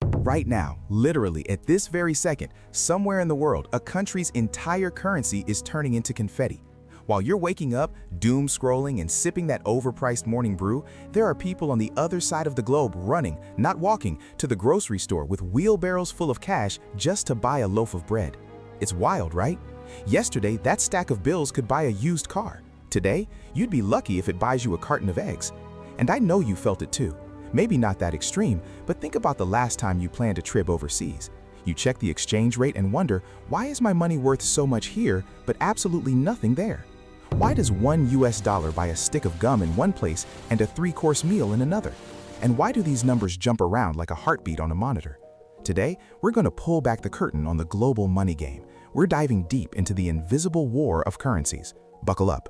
Right now, literally at this very second, somewhere in the world, a country's entire currency is turning into confetti. While you're waking up, doom scrolling and sipping that overpriced morning brew, there are people on the other side of the globe running, not walking, to the grocery store with wheelbarrows full of cash just to buy a loaf of bread. It's wild, right? Yesterday, that stack of bills could buy a used car. Today, you'd be lucky if it buys you a carton of eggs. And I know you felt it too. Maybe not that extreme, but think about the last time you planned a trip overseas. You check the exchange rate and wonder, why is my money worth so much here, but absolutely nothing there? Why does $1 buy a stick of gum in one place and a 3-course meal in another? And why do these numbers jump around like a heartbeat on a monitor? Today, we're going to pull back the curtain on the global money game. We're diving deep into the invisible war of currencies. Buckle up.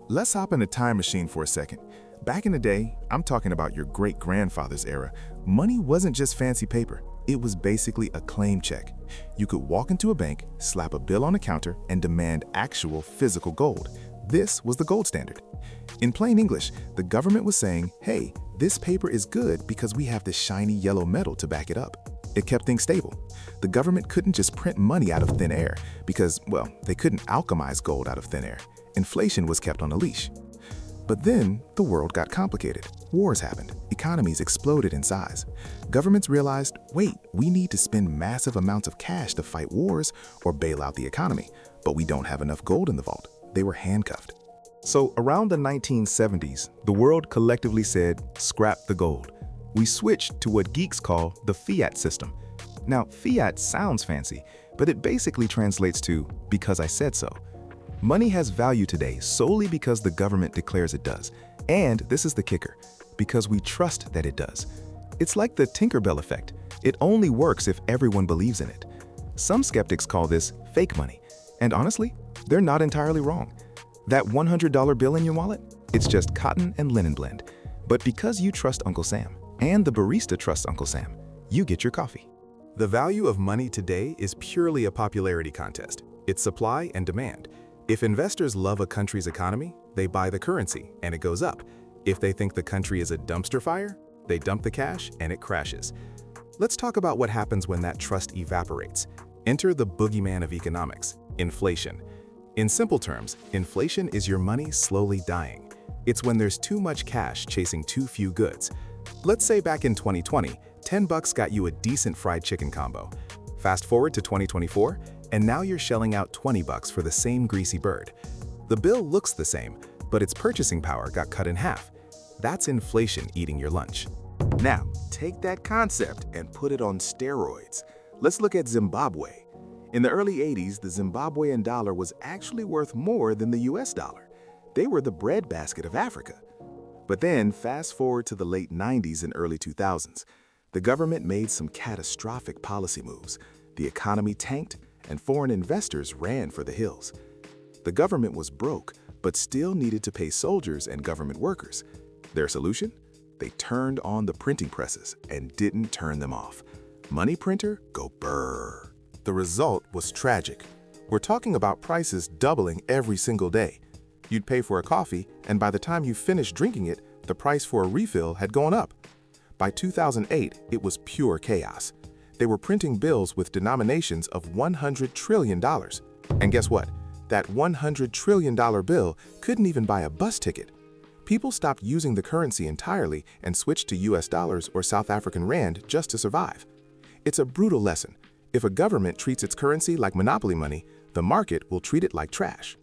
Let's hop in a time machine for a second. Back in the day, I'm talking about your great-grandfather's era, money wasn't just fancy paper. It was basically a claim check. You could walk into a bank, slap a bill on a counter, and demand actual physical gold. This was the gold standard. In plain English, the government was saying, hey, this paper is good because we have this shiny yellow metal to back it up. It kept things stable. The government couldn't just print money out of thin air because, well, they couldn't alchemize gold out of thin air. Inflation was kept on a leash. But then the world got complicated. Wars happened. Economies exploded in size. Governments realized, wait, we need to spend massive amounts of cash to fight wars or bail out the economy, but we don't have enough gold in the vault. They were handcuffed. So around the 1970s, the world collectively said, scrap the gold. We switched to what geeks call the fiat system. Now, fiat sounds fancy, but it basically translates to because I said so. Money has value today solely because the government declares it does. And this is the kicker, because we trust that it does. It's like the Tinkerbell effect. It only works if everyone believes in it. Some skeptics call this fake money. And honestly, they're not entirely wrong. That $100 bill in your wallet? It's just cotton and linen blend. But because you trust Uncle Sam, and the barista trusts Uncle Sam, you get your coffee. The value of money today is purely a popularity contest. It's supply and demand. If investors love a country's economy, they buy the currency and it goes up. If they think the country is a dumpster fire, they dump the cash and it crashes. Let's talk about what happens when that trust evaporates. Enter the boogeyman of economics, inflation. In simple terms, inflation is your money slowly dying. It's when there's too much cash chasing too few goods. Let's say back in 2020, $10 got you a decent fried chicken combo. Fast forward to 2024, and now you're shelling out $20 for the same greasy bird. The bill looks the same, but its purchasing power got cut in half. That's inflation eating your lunch. Now, take that concept and put it on steroids. Let's look at Zimbabwe. In the early 80s, the Zimbabwean dollar was actually worth more than the US dollar. They were the breadbasket of Africa. But then, fast forward to the late 90s and early 2000s, the government made some catastrophic policy moves. The economy tanked, and foreign investors ran for the hills. The government was broke, but still needed to pay soldiers and government workers. Their solution? They turned on the printing presses and didn't turn them off. Money printer, go brrr. The result was tragic. We're talking about prices doubling every single day. You'd pay for a coffee, and by the time you finished drinking it, the price for a refill had gone up. By 2008, it was pure chaos. They were printing bills with denominations of $100 trillion. And guess what? That $100 trillion bill couldn't even buy a bus ticket. People stopped using the currency entirely and switched to US dollars or South African rand just to survive. It's a brutal lesson. If a government treats its currency like monopoly money, the market will treat it like trash.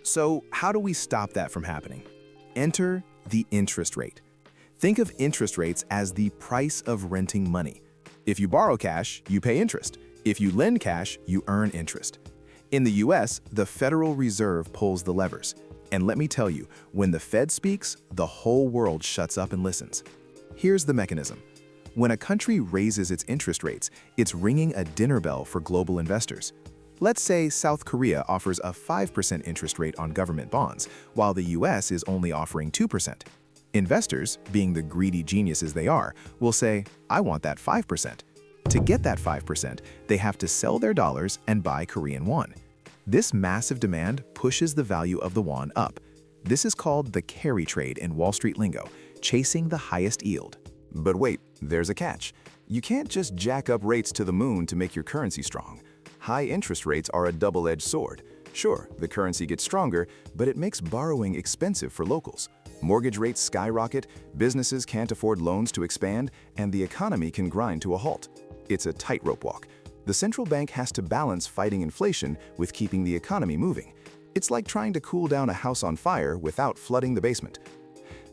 So how do we stop that from happening? Enter the interest rate. Think of interest rates as the price of renting money. If you borrow cash, you pay interest. If you lend cash, you earn interest. In the US, the Federal Reserve pulls the levers. And let me tell you, when the Fed speaks, the whole world shuts up and listens. Here's the mechanism. When a country raises its interest rates, it's ringing a dinner bell for global investors. Let's say South Korea offers a 5% interest rate on government bonds, while the US is only offering 2%. Investors, being the greedy geniuses they are, will say, I want that 5%. To get that 5%, they have to sell their dollars and buy Korean won. This massive demand pushes the value of the won up. This is called the carry trade in Wall Street lingo, chasing the highest yield. But wait, there's a catch. You can't just jack up rates to the moon to make your currency strong. High interest rates are a double-edged sword. Sure, the currency gets stronger, but it makes borrowing expensive for locals. Mortgage rates skyrocket, businesses can't afford loans to expand, and the economy can grind to a halt. It's a tightrope walk. The central bank has to balance fighting inflation with keeping the economy moving. It's like trying to cool down a house on fire without flooding the basement.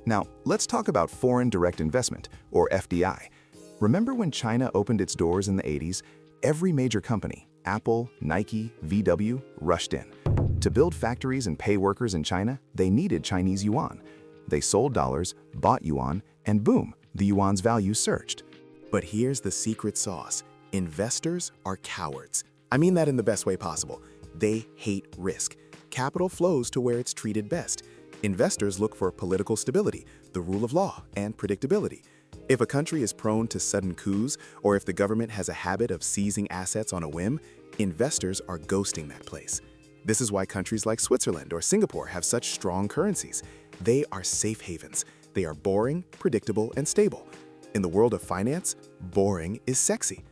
Now, let's talk about foreign direct investment, or FDI. Remember when China opened its doors in the 80s? Every major company, Apple, Nike, VW, rushed in. To build factories and pay workers in China, they needed Chinese yuan. They sold dollars, bought yuan, and boom, the yuan's value surged. But here's the secret sauce. Investors are cowards. I mean that in the best way possible. They hate risk. Capital flows to where it's treated best. Investors look for political stability, the rule of law, and predictability. If a country is prone to sudden coups, or if the government has a habit of seizing assets on a whim, investors are ghosting that place. This is why countries like Switzerland or Singapore have such strong currencies. They are safe havens. They are boring, predictable, and stable. In the world of finance, boring is sexy.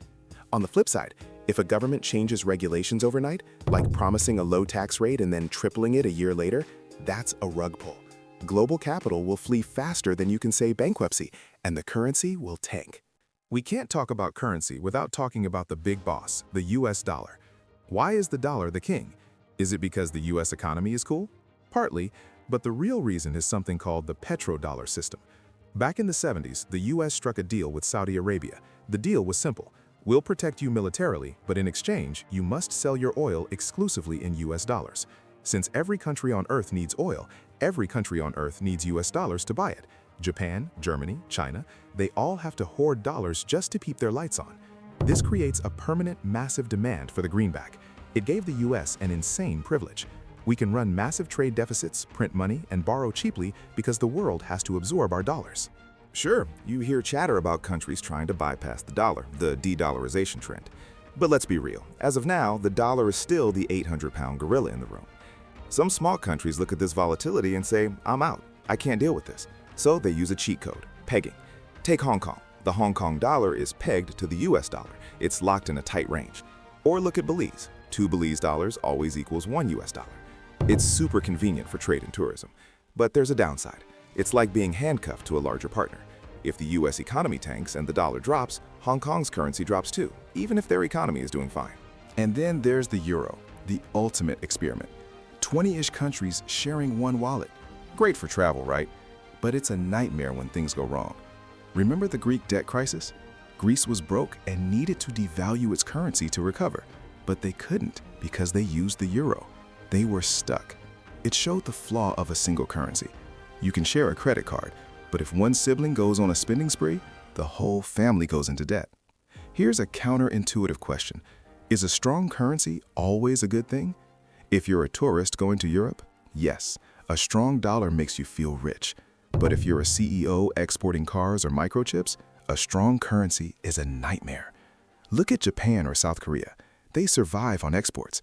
On the flip side, if a government changes regulations overnight, like promising a low tax rate and then tripling it a year later, that's a rug pull. Global capital will flee faster than you can say bankruptcy, and the currency will tank. We can't talk about currency without talking about the big boss, the US dollar. Why is the dollar the king? Is it because the US economy is cool? Partly, but the real reason is something called the Petrodollar System. Back in the 70s, the US struck a deal with Saudi Arabia. The deal was simple. We'll protect you militarily, but in exchange, you must sell your oil exclusively in US dollars. Since every country on Earth needs oil, every country on Earth needs US dollars to buy it. Japan, Germany, China, they all have to hoard dollars just to keep their lights on. This creates a permanent, massive demand for the greenback. It gave the US an insane privilege. We can run massive trade deficits, print money, and borrow cheaply because the world has to absorb our dollars. Sure, you hear chatter about countries trying to bypass the dollar, the de-dollarization trend. But let's be real. As of now, the dollar is still the 800-pound gorilla in the room. Some small countries look at this volatility and say, I'm out. I can't deal with this. So they use a cheat code, pegging. Take Hong Kong. The Hong Kong dollar is pegged to the US dollar. It's locked in a tight range. Or look at Belize. 2 Belize dollars always equals 1 US dollar. It's super convenient for trade and tourism. But there's a downside. It's like being handcuffed to a larger partner. If the US economy tanks and the dollar drops, Hong Kong's currency drops too, even if their economy is doing fine. And then there's the euro, the ultimate experiment. 20-ish countries sharing one wallet. Great for travel, right? But it's a nightmare when things go wrong. Remember the Greek debt crisis? Greece was broke and needed to devalue its currency to recover, but they couldn't because they used the euro. They were stuck. It showed the flaw of a single currency. You can share a credit card, but if one sibling goes on a spending spree, the whole family goes into debt. Here's a counterintuitive question. Is a strong currency always a good thing? If you're a tourist going to Europe, yes, a strong dollar makes you feel rich. But if you're a CEO exporting cars or microchips, a strong currency is a nightmare. Look at Japan or South Korea. They survive on exports.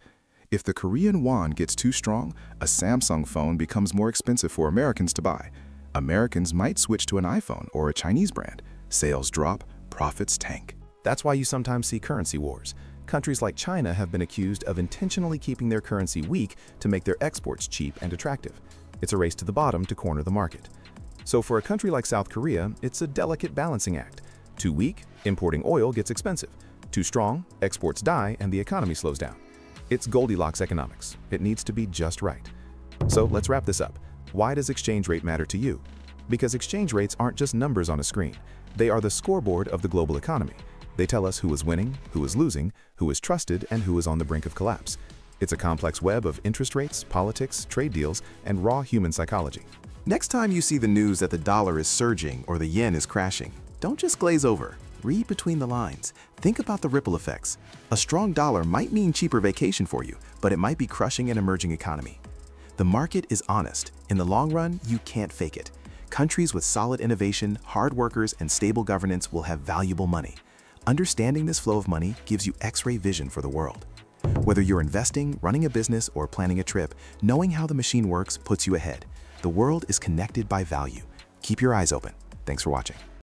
If the Korean won gets too strong, a Samsung phone becomes more expensive for Americans to buy. Americans might switch to an iPhone or a Chinese brand. Sales drop, profits tank. That's why you sometimes see currency wars. Countries like China have been accused of intentionally keeping their currency weak to make their exports cheap and attractive. It's a race to the bottom to corner the market. So for a country like South Korea, it's a delicate balancing act. Too weak, importing oil gets expensive. Too strong, exports die and the economy slows down. It's Goldilocks economics. It needs to be just right. So let's wrap this up. Why does exchange rate matter to you? Because exchange rates aren't just numbers on a screen. They are the scoreboard of the global economy. They tell us who is winning, who is losing, who is trusted, and who is on the brink of collapse. It's a complex web of interest rates, politics, trade deals, and raw human psychology. Next time you see the news that the dollar is surging or the yen is crashing, don't just glaze over. Read between the lines. Think about the ripple effects. A strong dollar might mean cheaper vacation for you, but it might be crushing an emerging economy. The market is honest. In the long run, you can't fake it. Countries with solid innovation, hard workers, and stable governance will have valuable money. Understanding this flow of money gives you X-ray vision for the world. Whether you're investing, running a business, or planning a trip, knowing how the machine works puts you ahead. The world is connected by value. Keep your eyes open. Thanks for watching.